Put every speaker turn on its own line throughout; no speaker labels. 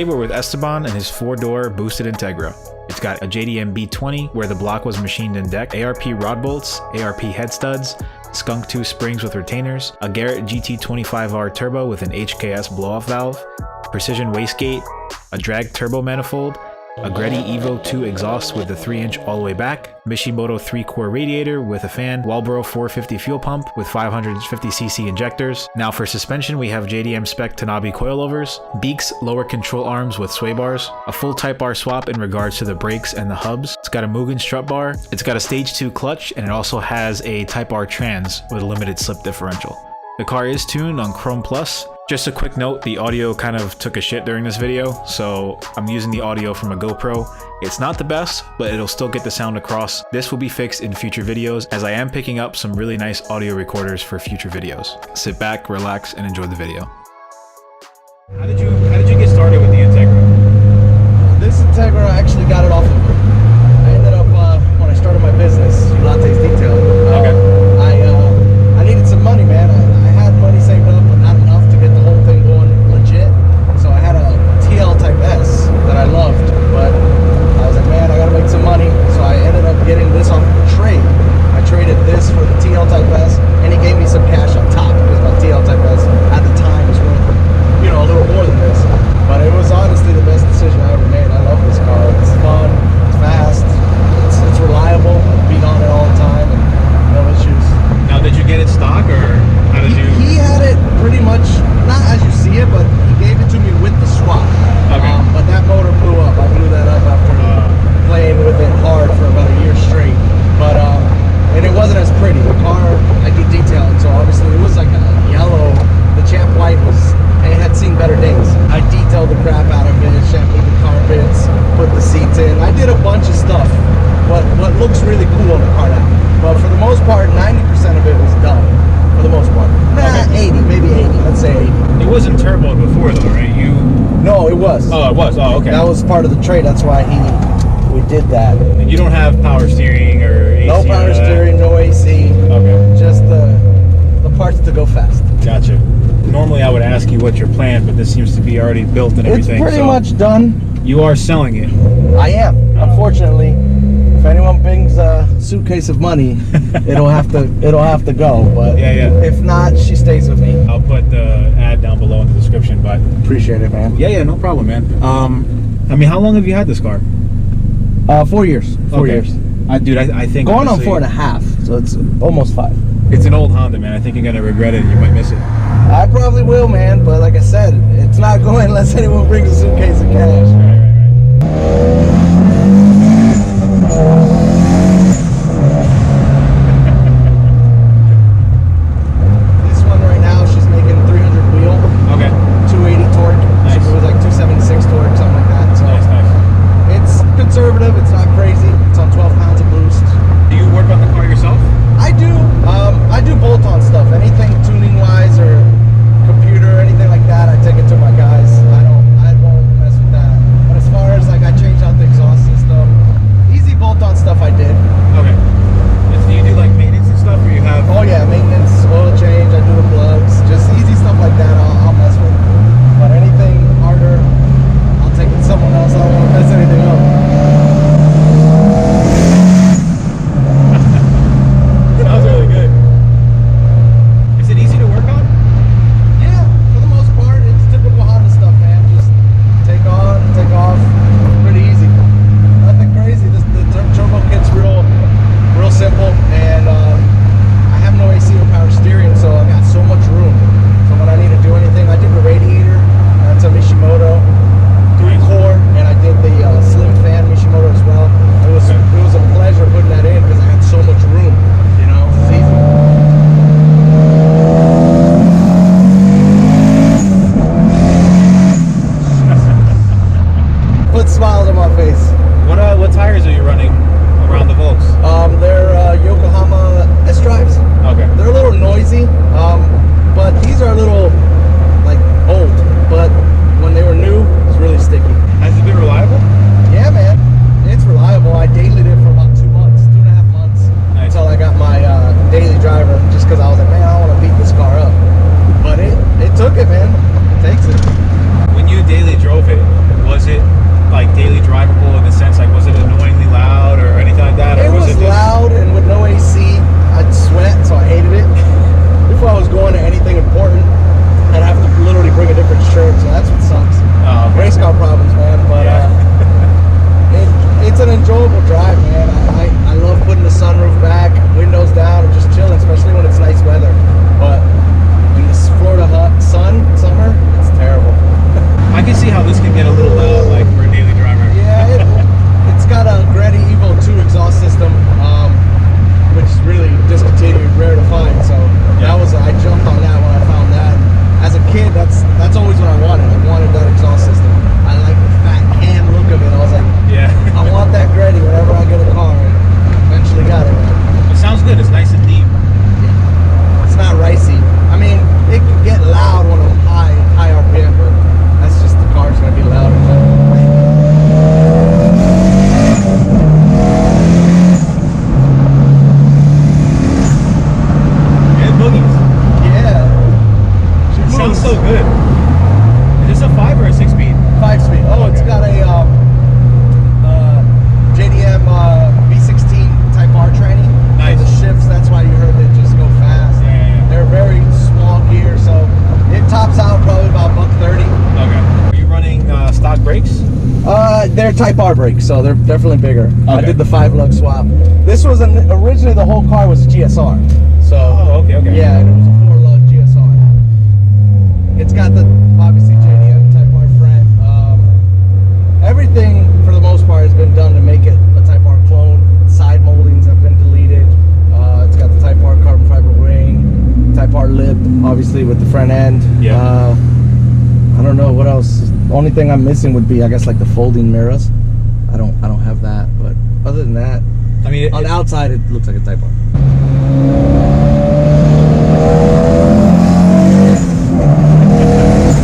Today we're with Esteban and his 4-door boosted Integra. It's got a JDM B20 where the block was machined in deck, ARP Rod Bolts, ARP Head Studs, Skunk 2 springs with retainers, a Garrett GT25R turbo with an HKS Blow Off Valve, precision wastegate, a Dragg turbo manifold, a Greddy Evo 2 exhaust with the 3-inch all the way back, Mishimoto 3-core radiator with a fan, Walbro 450 fuel pump with 550cc injectors. Now for suspension, we have JDM Spec Tanabi coilovers, Beaks lower control arms with sway bars, a full Type R swap in regards to the brakes and the hubs. It's got a Mugen strut bar, it's got a stage 2 clutch, and it also has a Type R trans with a limited slip differential. The car is tuned on Chrome Plus. Just a quick note, the audio kind of took a shit during this video, so I'm using the audio from a GoPro. It's not the best, but it'll still get the sound across. This will be fixed in future videos, as I am picking up some really nice audio recorders for future videos. Sit back, relax, and enjoy the video. How did you get started with the Integra?
This Integra, I actually got it off of I ended up, when I started my business, Lattes Detailing. I needed some money, man. I had money saved up, but not enough to get the whole thing going legit. So I had a TL Type S that I loved, but I was like, man, I gotta make some money. So I ended up getting this off of a trade. I traded this for the TL Type S, and he gave me some cash on top because my TL Type S at the time was worth, you know, a little more than this. But it was honestly the best decision I ever made. I love this car. It's fun, it's fast, it's reliable. I've been on it all the time, and no issues.
Now, did you get it stock, or how did you?
He had it pretty much, not as you see it, but he gave it to me with the swap.
Okay.
But that motor blew up. I blew that up after playing with it hard for about a year straight. But and it wasn't as pretty. The car, I do detailing, so obviously it was like a yellow. The Champ White was, it had seen better days. I detailed the crap out of it, shampooed the carpets, put the seats in. I did a bunch of stuff. What looks really cool on the car now. But for the most part, 90% of it was done. For the most part. Nah, okay. 80, maybe 80. Let's say 80.
It wasn't turboed before though, right?
No, it was.
Oh, it was. Oh, okay.
That was part of the trade. That's why we did that.
And you don't have power steering or AC?
No power steering, no AC.
Okay.
Just the parts to go fast.
Gotcha. Normally I would ask you what's your plan, but this seems to be already built and everything.
It's pretty much done.
You are selling it.
I am. Unfortunately, if anyone brings a suitcase of money, it'll have to go. But
yeah.
If not, she stays with me.
I'll put the ad down below in the description. But
appreciate it, man.
Yeah, no problem, man. I mean, how long have you had this car?
4 years. 4 years.
Dude, I think
going honestly, on 4.5, so it's almost 5.
It's an old Honda, man. I think you're gonna regret it and you might miss it.
I probably will, man. But like I said, it's not going unless anyone brings a suitcase of cash. This one right now, she's making 300 wheel.
Okay.
280 torque.
Nice.
It was like 276 torque, something like that. So
nice.
It's conservative. It's not crazy. It's on 12 pounds of boost.
Do you work on the car yourself?
I do. I do bolt-on stuff. Anything tuning-wise or computer, anything like that, I take it to my guys. I won't mess with that. But as They're Type R brakes, so they're definitely bigger. Okay. I did the 5-lug swap. This was originally the whole car was a GSR. So
okay.
Yeah, it was a 4-lug GSR. It's got the obviously JDM Type R front. Everything for the most part has been done to make it a Type R clone. Side moldings have been deleted. It's got the Type R carbon fiber ring, Type R lip, obviously with the front end. Yeah. I don't know what else. The only thing I'm missing would be, I guess, like the folding mirrors. I don't have that, but other than that, I mean, on the outside it looks like a Type R.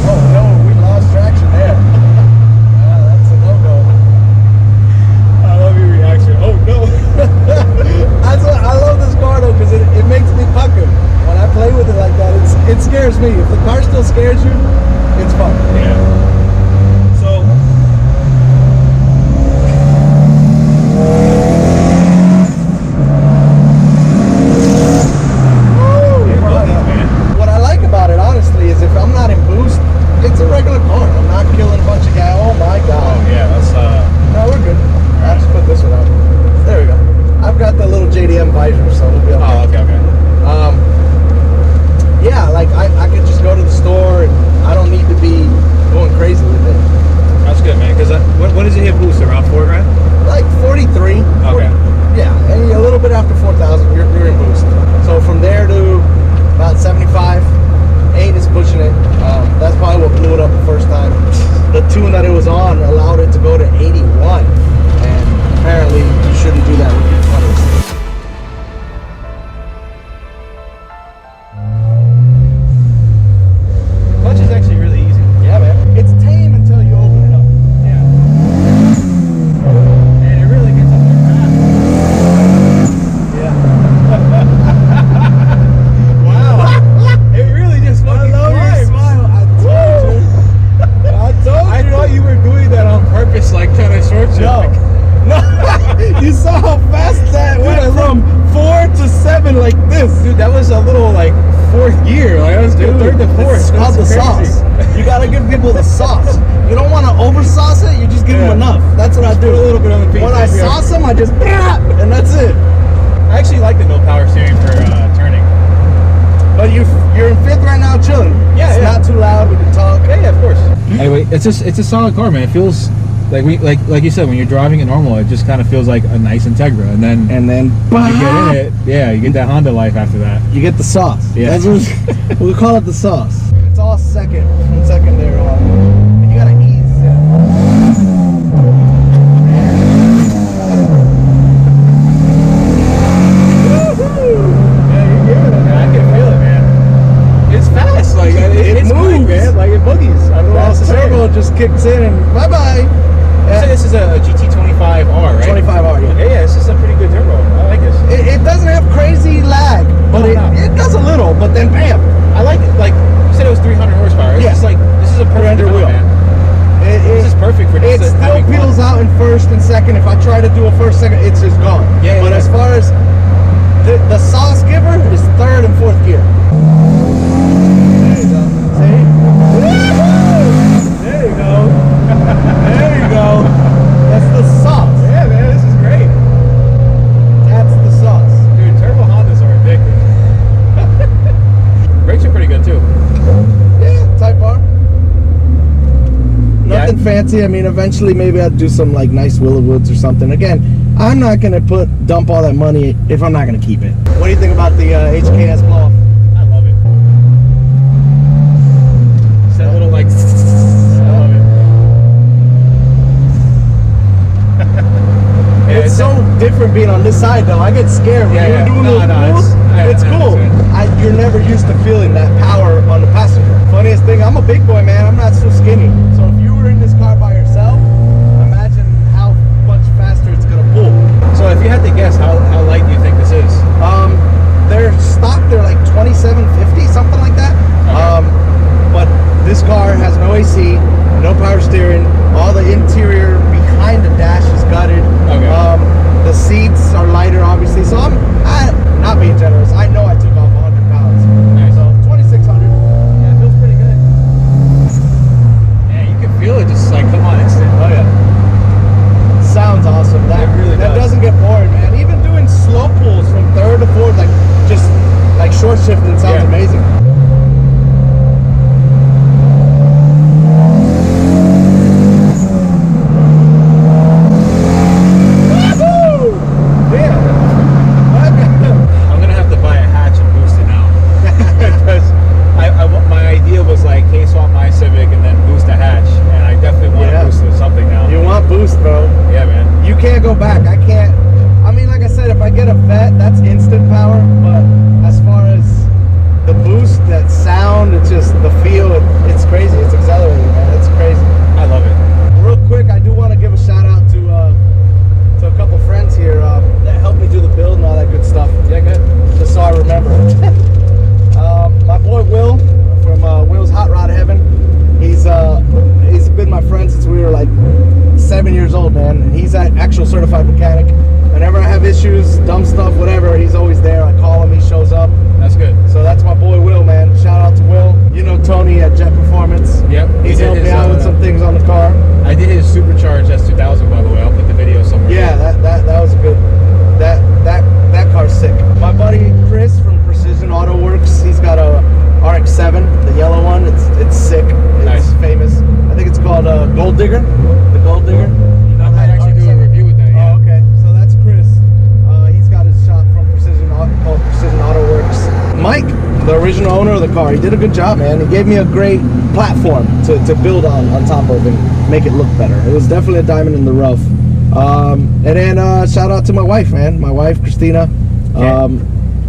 Oh no, we lost traction there. That's a no-go.
I love your reaction. Oh no.
I love this car though, because it makes me pucker. When I play with it like that, it scares me. If the car still scares you, it's fun.
Yeah. So what I like about it, honestly, is if I'm not in boost, it's a regular car. I'm not killing a bunch of gas. Oh my god. Oh yeah, that's
No, we're good. I'll just put this one on. There we go. I've got the little JDM visor, so we'll be okay.
Oh, okay.
Yeah, like I could just go to the store and I don't need to be going crazy with it.
That's good, man. Because what does it hit boost? Around 4 grand?
Like 43.
Okay.
Yeah, and a little bit after 4,000, you're in boost. So from there to about 75, 8 is pushing it. That's probably what blew it up the first time. The tune that it was on allowed it to go to 81, and apparently you shouldn't do that with your 20s.
Clutch is actually really easy.
Yeah, man. It's tame until you open it up.
Yeah. And it really gets up there fast.
Yeah.
Wow. It really just fucking climbs. I thought you were doing that on purpose, like trying to short you.
No. You saw how fast that went from 4 to 7 like this.
Dude, that was a little like 4th gear. Like I was doing 3rd to 4th.
It's called the sauce. You gotta give people the sauce. You don't want to over sauce it. You just give them enough. That's what I do.
Put a little bit on the pizza.
When I sauce them, I just and that's it.
I actually like the no power steering for turning.
But you're in 5th right now, chilling.
Yeah,
it's not too loud. We can talk.
Yeah, of course. Anyway, it's a solid car, man. It feels like like you said, when you're driving it normal, it just kind of feels like a nice Integra, and then you get in it, yeah, you get that Honda life after that.
You get the sauce.
Yeah,
that's what we call it, the sauce. It's all second from secondary on, and you gotta ease it.
Like it moves, man. Like it boogies. I don't know how to say it.
Turbo just kicks in and bye bye.
You said this is a GT25R, right?
25R, yeah.
Yeah, this is a pretty good turbo. I like this.
It doesn't have crazy lag, but it does a little. But then bam,
I like it. Like you said, it was 300 horsepower. It's just like this is a perfect wheel, man. This is perfect for
this. It still peels out in 1st and 2nd. If I try to do a 1st, 2nd, it's just gone.
Yeah.
But as far as the sauce giver is 3rd and 4th gear. There you go. There you go. That's the sauce.
Yeah, man, this is great.
That's the sauce.
Dude, turbo Hondas are addictive. Brakes are pretty good too.
Yeah, Type R. Nothing fancy. I mean, eventually maybe I'd do some like nice Willowwoods or something. Again, I'm not gonna dump all that money if I'm not gonna keep it. What do you think about the HKS Blow Off?
I love it. That little like. I love it.
It's so different being on this side though. I get scared when you're doing those moves. It's cool. You're never used to feeling that power on the passenger. Funniest thing, I'm a big boy, man. I'm not so skinny. So if you were in this car by yourself, imagine how much faster it's gonna pull.
So if you had to guess, how light do you think this is?
They're stock. They're like 2750, something like that. Okay. But this car has no AC, no power steering. All the interior behind the dash is gutted.
Okay.
The seats are lighter, obviously. So I'm not being generous. I know I took off 100 pounds.
Nice.
So 2600 Everything sounds amazing.
I'm gonna have to buy a hatch and boost it now. Because my idea was like K-swap my Civic and then boost a hatch, and I definitely want to boost it with something now.
You want boost, bro?
Yeah, man.
You can't go back. I can't. I mean, like I said, if I get a vet, that's instant power. But as far as the boost, that sound, it's just the feel. It's crazy. It's accelerating, man. It's crazy.
I love it.
Real quick, I do want to give a shout out to a couple friends here that helped me do the build and all that good stuff.
Yeah, good.
Just so I remember. My boy Will from Will's Hot Rod Heaven. He's been my friend since we were like 7 years old, man. And he's an actual certified mechanic. Whenever I have issues, dumb stuff, whatever, he's always there. I call him, he shows up.
That's good.
So that's my boy Will, man. Shout out to Will. You know Tony at Jet Performance.
Yep.
He's helped me out with some things on the car.
I did his supercharged S2000, by the way. I'll put the video somewhere.
Yeah, that was a good. That car's sick. My buddy Chris from Precision Auto Works, he's got a RX-7, the yellow one. It's sick. It's
nice.
Famous. I think it's called Gold Digger. The Gold Digger. You know,
I might actually do a review with that. Yeah.
Oh, okay. So that's Chris. He's got his shop from called Precision Auto Works. Mike, the original owner of the car, he did a good job, man. He gave me a great platform to build on top of and make it look better. It was definitely a diamond in the rough. And then shout out to my wife, man. My wife, Christina.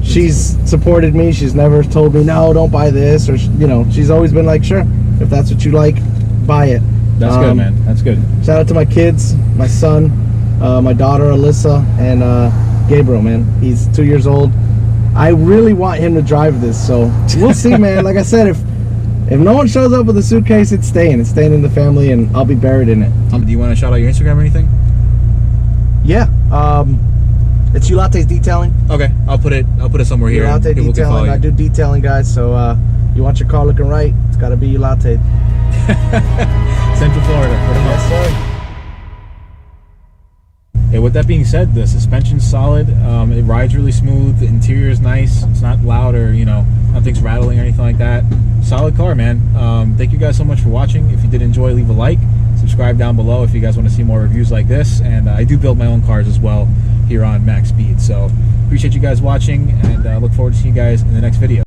She's supported me. She's never told me, no, don't buy this. Or, you know, she's always been like, sure, if that's what you like, buy it.
That's good, man. That's good.
Shout out to my kids, my son, my daughter, Alyssa, and Gabriel, man. He's 2 years old. I really want him to drive this, so we'll see, man. Like I said, if no one shows up with a suitcase, it's staying in the family, and I'll be buried in it.
Do you want to shout out your Instagram or anything?
Yeah, it's Ulates Detailing.
Okay, I'll put it somewhere here.
Ulate Detailing. I do detailing, guys. So you want your car looking right, it's got to be Ulate.
Central Florida.
Yes, sir.
Hey, with that being said, the suspension's solid. It rides really smooth. The interior is nice. It's not loud or, you know, nothing's rattling or anything like that. Solid car, man. Thank you guys so much for watching. If you did enjoy, leave a like. Subscribe down below if you guys want to see more reviews like this. And I do build my own cars as well here on Max Speed. So appreciate you guys watching, and look forward to seeing you guys in the next video.